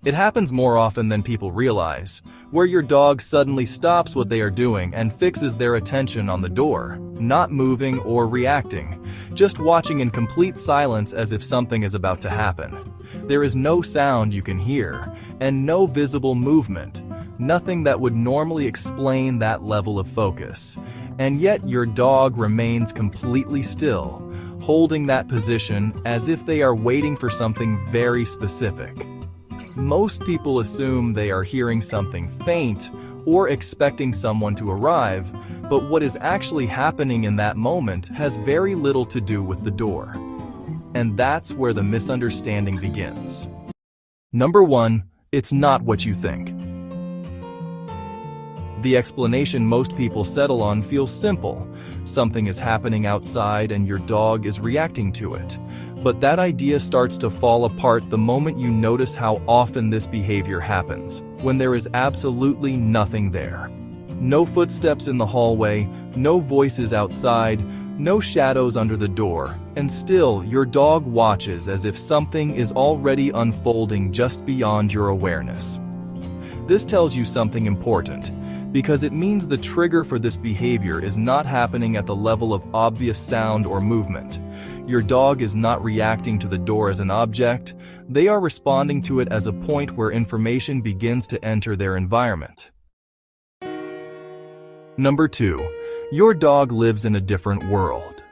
It happens more often than people realize, where your dog suddenly stops what they are doing and fixes their attention on the door, not moving or reacting, just watching in complete silence as if something is about to happen. There is no sound you can hear, and no visible movement, nothing that would normally explain that level of focus. And yet your dog remains completely still, holding that position as if they are waiting for something very specific. Most people assume they are hearing something faint or expecting someone to arrive, but what is actually happening in that moment has very little to do with the door. And that's where the misunderstanding begins. Number 1, it's not what you think. The explanation most people settle on feels simple. Something is happening outside and your dog is reacting to it. But that idea starts to fall apart the moment you notice how often this behavior happens, when there is absolutely nothing there. No footsteps in the hallway, no voices outside, no shadows under the door, and still your dog watches as if something is already unfolding just beyond your awareness. This tells you something important, because it means the trigger for this behavior is not happening at the level of obvious sound or movement. Your dog is not reacting to the door as an object, they are responding to it as a point where information begins to enter their environment. Number 2, your dog lives in a different world.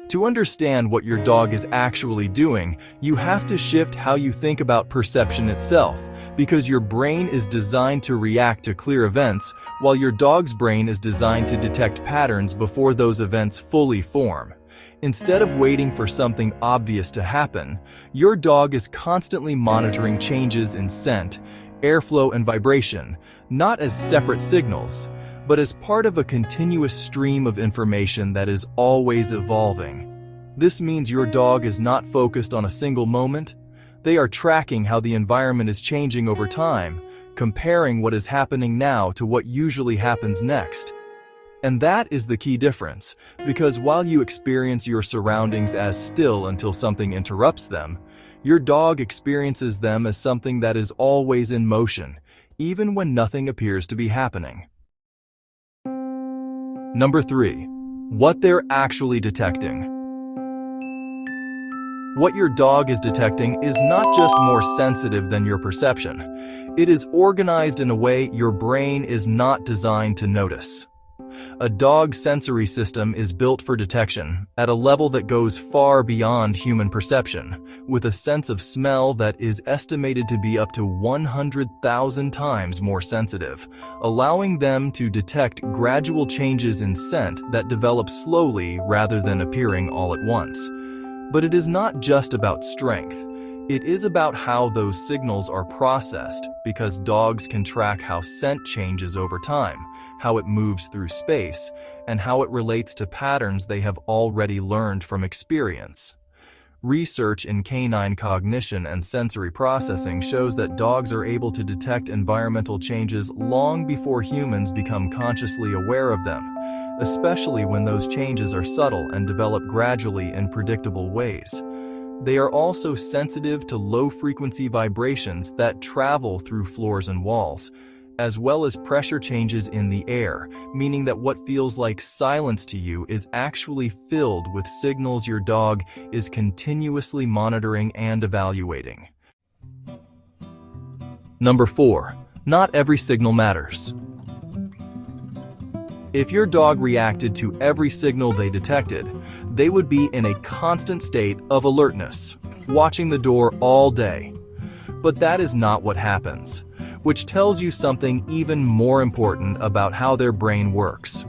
To understand what your dog is actually doing, you have to shift how you think about perception itself, because your brain is designed to react to clear events, while your dog's brain is designed to detect patterns before those events fully form. Instead of waiting for something obvious to happen, your dog is constantly monitoring changes in scent, airflow, and vibration, not as separate signals, but as part of a continuous stream of information that is always evolving. This means your dog is not focused on a single moment. They are tracking how the environment is changing over time, comparing what is happening now to what usually happens next. And that is the key difference, because while you experience your surroundings as still until something interrupts them, your dog experiences them as something that is always in motion, even when nothing appears to be happening. Number 3, what they're actually detecting. What your dog is detecting is not just more sensitive than your perception. It is organized in a way your brain is not designed to notice. A dog's sensory system is built for detection at a level that goes far beyond human perception, with a sense of smell that is estimated to be up to 100,000 times more sensitive, allowing them to detect gradual changes in scent that develop slowly rather than appearing all at once. But it is not just about strength. It is about how those signals are processed, because dogs can track how scent changes over time, how it moves through space, and how it relates to patterns they have already learned from experience. Research in canine cognition and sensory processing shows that dogs are able to detect environmental changes long before humans become consciously aware of them, especially when those changes are subtle and develop gradually in predictable ways. They are also sensitive to low-frequency vibrations that travel through floors and walls, as well as pressure changes in the air, meaning that what feels like silence to you is actually filled with signals your dog is continuously monitoring and evaluating. Number 4, not every signal matters. If your dog reacted to every signal they detected, they would be in a constant state of alertness, watching the door all day. But that is not what happens, which tells you something even more important about how their brain works.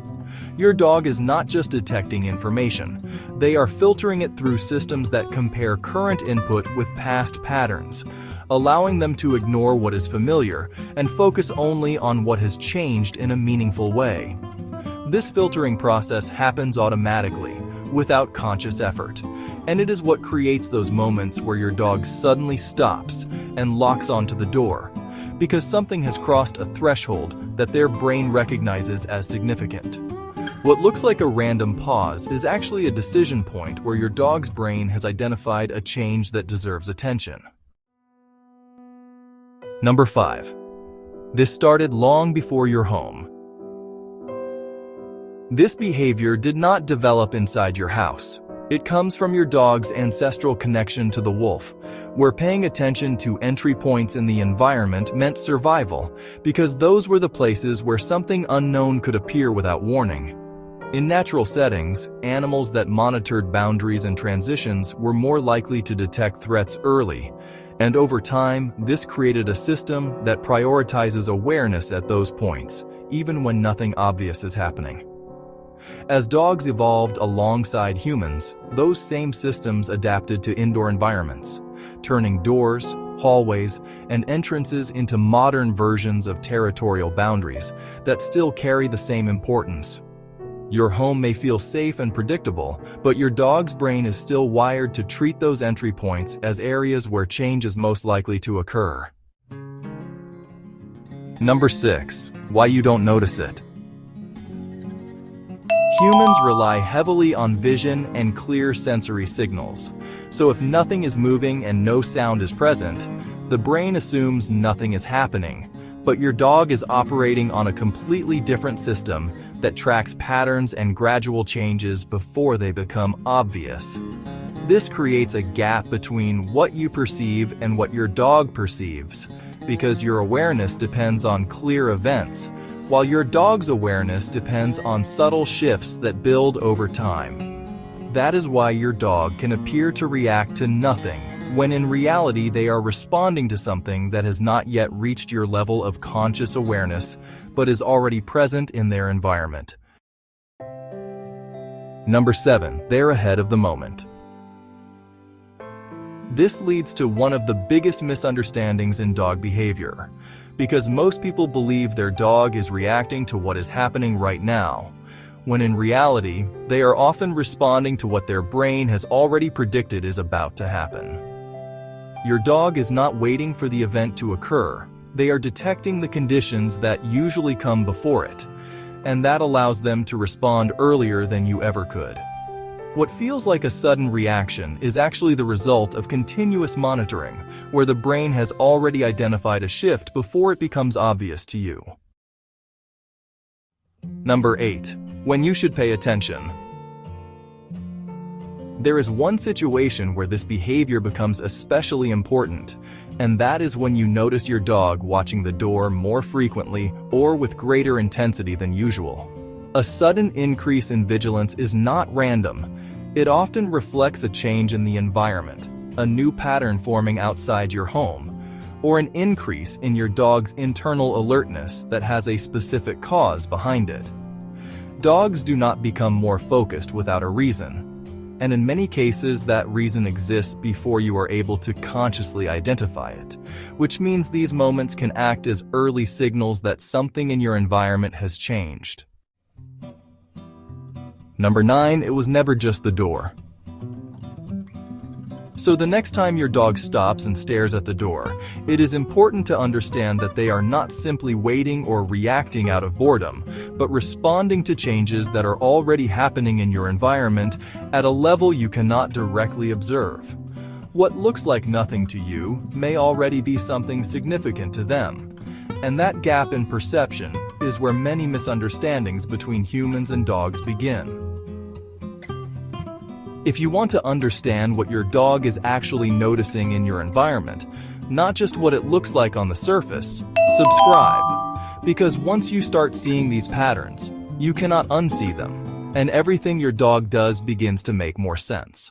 Your dog is not just detecting information, they are filtering it through systems that compare current input with past patterns, allowing them to ignore what is familiar and focus only on what has changed in a meaningful way. This filtering process happens automatically, without conscious effort, and it is what creates those moments where your dog suddenly stops and locks onto the door, because something has crossed a threshold that their brain recognizes as significant. What looks like a random pause is actually a decision point where your dog's brain has identified a change that deserves attention. Number 5. This started long before your home. This behavior did not develop inside your house. It comes from your dog's ancestral connection to the wolf, where paying attention to entry points in the environment meant survival, because those were the places where something unknown could appear without warning. In natural settings, animals that monitored boundaries and transitions were more likely to detect threats early, and over time, this created a system that prioritizes awareness at those points, even when nothing obvious is happening. As dogs evolved alongside humans, those same systems adapted to indoor environments, turning doors, hallways, and entrances into modern versions of territorial boundaries that still carry the same importance. Your home may feel safe and predictable, but your dog's brain is still wired to treat those entry points as areas where change is most likely to occur. Number 6. Why you don't notice it. Humans rely heavily on vision and clear sensory signals, so if nothing is moving and no sound is present, the brain assumes nothing is happening, but your dog is operating on a completely different system that tracks patterns and gradual changes before they become obvious. This creates a gap between what you perceive and what your dog perceives, because your awareness depends on clear events, while your dog's awareness depends on subtle shifts that build over time. That is why your dog can appear to react to nothing, when in reality they are responding to something that has not yet reached your level of conscious awareness, but is already present in their environment. Number 7. They're ahead of the moment. This leads to one of the biggest misunderstandings in dog behavior, because most people believe their dog is reacting to what is happening right now, when in reality, they are often responding to what their brain has already predicted is about to happen. Your dog is not waiting for the event to occur, they are detecting the conditions that usually come before it, and that allows them to respond earlier than you ever could. What feels like a sudden reaction is actually the result of continuous monitoring, where the brain has already identified a shift before it becomes obvious to you. Number 8. When you should pay attention. There is one situation where this behavior becomes especially important, and that is when you notice your dog watching the door more frequently or with greater intensity than usual. A sudden increase in vigilance is not random. It often reflects a change in the environment, a new pattern forming outside your home, or an increase in your dog's internal alertness that has a specific cause behind it. Dogs do not become more focused without a reason, and in many cases that reason exists before you are able to consciously identify it, which means these moments can act as early signals that something in your environment has changed. Number 9. It was never just the door. So the next time your dog stops and stares at the door, it is important to understand that they are not simply waiting or reacting out of boredom, but responding to changes that are already happening in your environment at a level you cannot directly observe. What looks like nothing to you may already be something significant to them, and that gap in perception is where many misunderstandings between humans and dogs begin. If you want to understand what your dog is actually noticing in your environment, not just what it looks like on the surface, subscribe. Because once you start seeing these patterns, you cannot unsee them, and everything your dog does begins to make more sense.